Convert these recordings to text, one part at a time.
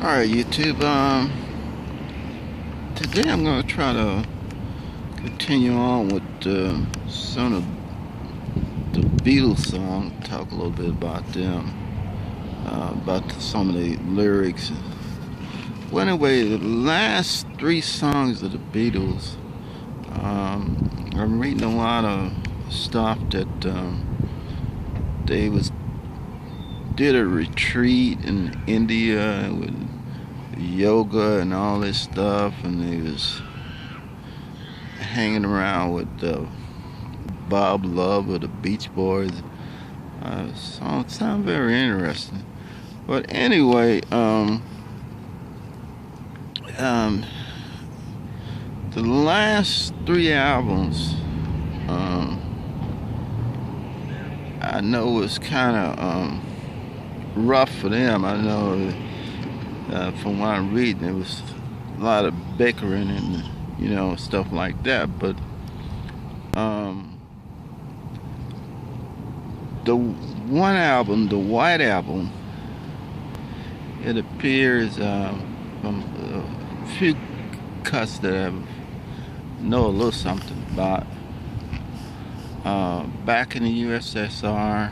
Alright, YouTube. Today I'm going to try to continue on with some of the Beatles song, talk a little bit about them, about some of the lyrics. Well, anyway, the last three songs of the Beatles, I'm reading a lot of stuff that they did a retreat in India with yoga and all this stuff, and they was hanging around with Bob Love of the Beach Boys. Sound very interesting. But anyway, the last three albums, I know was kind of rough for them. I know from what I'm reading, there was a lot of bickering and stuff like that. But the one album, the White Album, it appears from a few cuts that I know a little something about. Back in the USSR,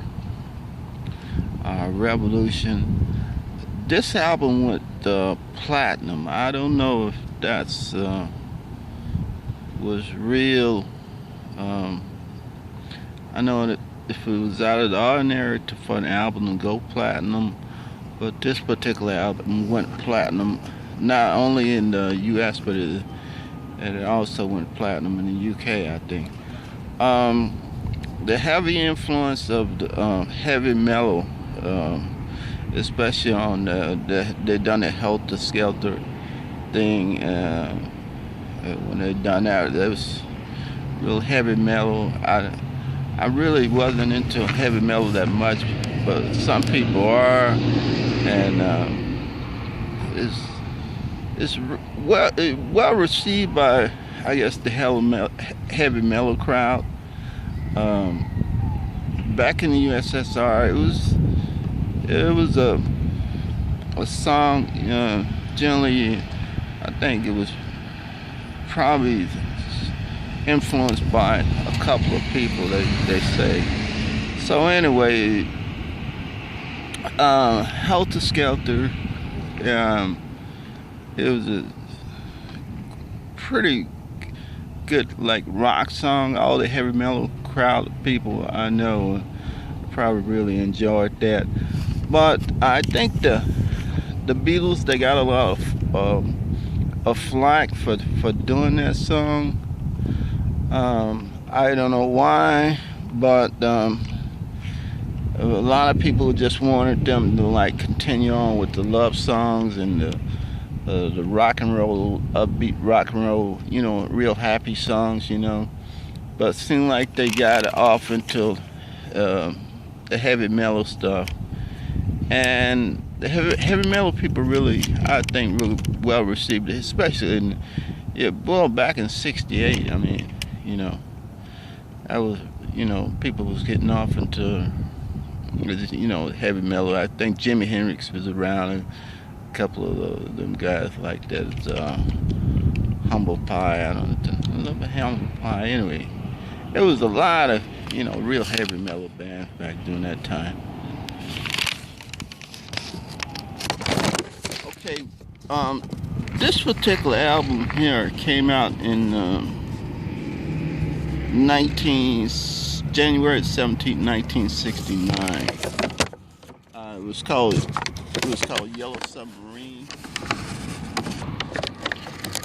Revolution. This album went platinum. I don't know if that's was real. I know that if it was out of the ordinary for an album to go platinum, but this particular album went platinum not only in the US, but it also went platinum in the UK, I think. The heavy influence of the heavy metal, especially on they done the Helter Skelter thing. When they done that, it was real heavy metal. I really wasn't into heavy metal that much, but some people are, and it's well received by, I guess, the heavy metal crowd. Back in the USSR, it was a song. Generally, I think it was probably influenced by a couple of people. They say. So anyway, Helter Skelter. It was a pretty good rock song. All the heavy metal crowd of people I know probably really enjoyed that. But I think the Beatles, they got a lot of flack for doing that song. I don't know why, but a lot of people just wanted them to continue on with the love songs and the rock and roll, upbeat rock and roll, real happy songs, But it seemed like they got off into the heavy metal stuff. And the heavy metal people really, I think, really well received it, especially back in '68. I mean, that was, people was getting off into, heavy metal. I think Jimi Hendrix was around, and a couple of them guys like that. Humble Pie, I don't know, Humble Pie. Anyway, there was a lot of, real heavy metal bands back during that time. Okay, this particular album here came out in January 17, 1969. It was called Yellow Submarine.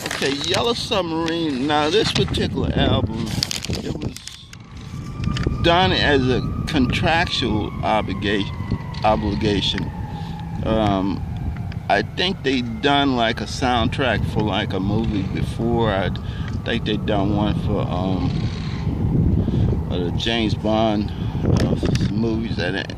Okay, Yellow Submarine. Now this particular album, it was done as a contractual obligation. I think they done a soundtrack for a movie before. I think they done one for the James Bond movies. That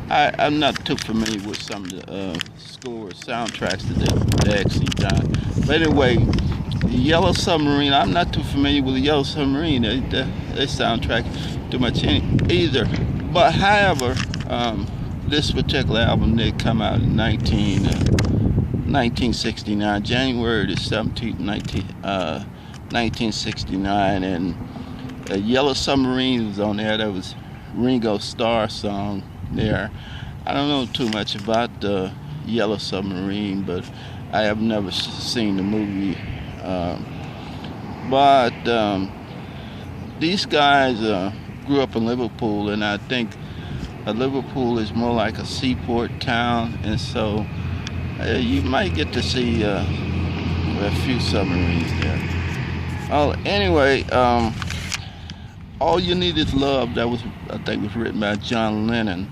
I'm not too familiar with some of the score soundtracks that they actually done. But anyway, the Yellow Submarine, I'm not too familiar with the Yellow Submarine. They soundtrack too much either. But however, this particular album did come out in 19 1969, January the 17th, 1969, and Yellow Submarine was on there. That was Ringo Starr song there. I don't know too much about the Yellow Submarine, but I have never seen the movie. But these guys grew up in Liverpool, and I think Liverpool is more like a seaport town, and so you might get to see a few submarines there. Oh, anyway, All You Need Is Love. That was, I think, was written by John Lennon.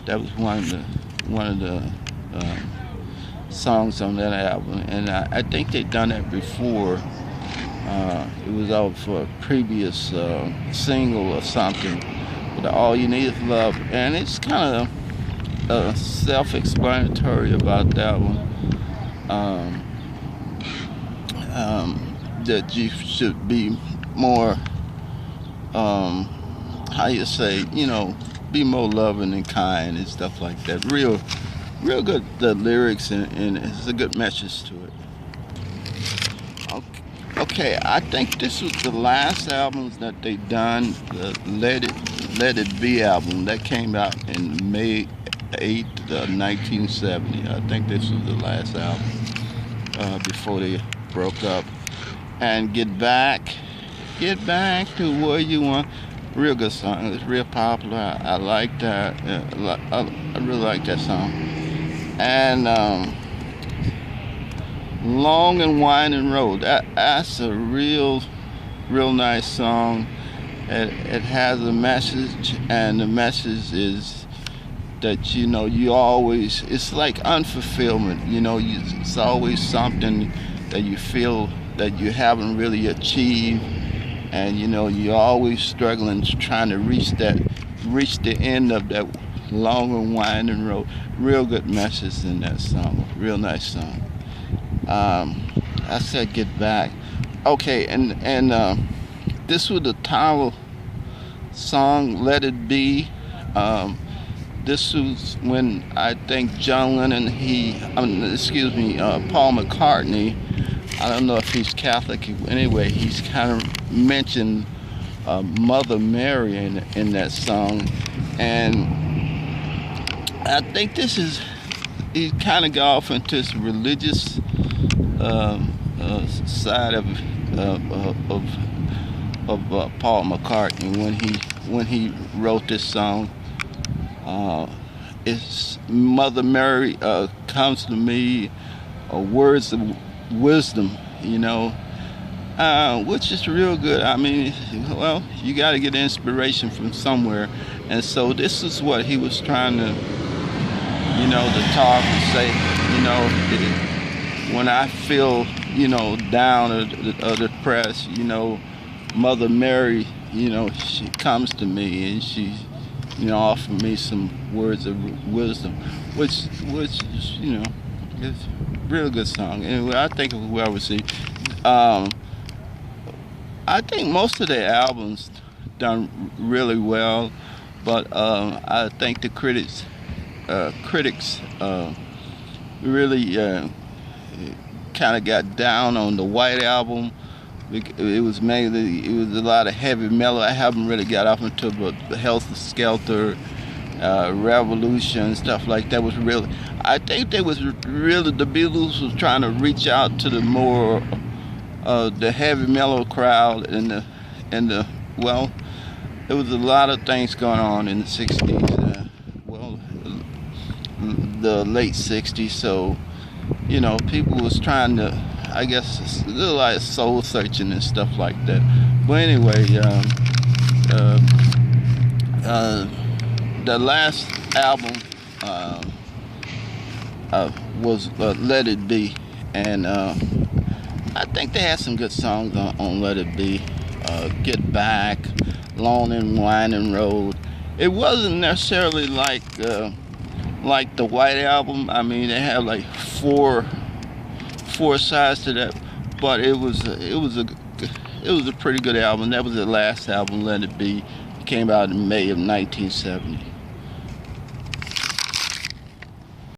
That was one of the songs on that album, and I think they'd done that before. It was off a previous single or something. But All You Need Is Love, and it's kind of self-explanatory about that one. That you should be more, how you say, be more loving and kind and stuff like that. Real good, the lyrics, and it's a good message to it. Okay, I think this was the last album that they done, the Let It Be album that came out in May 8th, 1970. I think this was the last album before they broke up. And Get Back to Where You Want. Real good song. It's real popular. I like that. I really like that song. And Long and Winding Road. That's a real nice song. It has a message, and the message is that you always, it's like unfulfillment. It's always something that you feel that you haven't really achieved, and you're always struggling, trying to reach the end of that long and winding road. Real good message in that song. Real nice song. I said Get Back. Okay, and this was the title song, Let It Be. This was when I think John Lennon, Paul McCartney, I don't know if he's Catholic, anyway, he's kind of mentioned Mother Mary in that song, and I think he kind of got off into this religious side of Paul McCartney when he wrote this song. It's Mother Mary comes to me, words of wisdom, which is real good. I mean, well, you got to get inspiration from somewhere, and so this is what he was trying to, to talk and say. When I feel, down or depressed, Mother Mary, she comes to me and she, offered me some words of wisdom, which is, is a real good song. Anyway, I think of whoever see. I think most of their albums done really well, but I think the critics really kind of got down on the White Album. It was a lot of heavy metal. I haven't really got up into the Helter Skelter, Revolution, stuff like that. I think the Beatles was trying to reach out to the more the heavy metal crowd, and well, there was a lot of things going on in the 60s, the late 60s, so people was trying to, I guess, a little like soul searching and stuff like that. But anyway, the last album was Let It Be, and I think they had some good songs on Let It Be. Get Back, Long and Winding Road. It wasn't necessarily like the White Album. I mean, they had like four sides to that, but it was a pretty good album. That was the last album, Let It Be. It came out in May of 1970.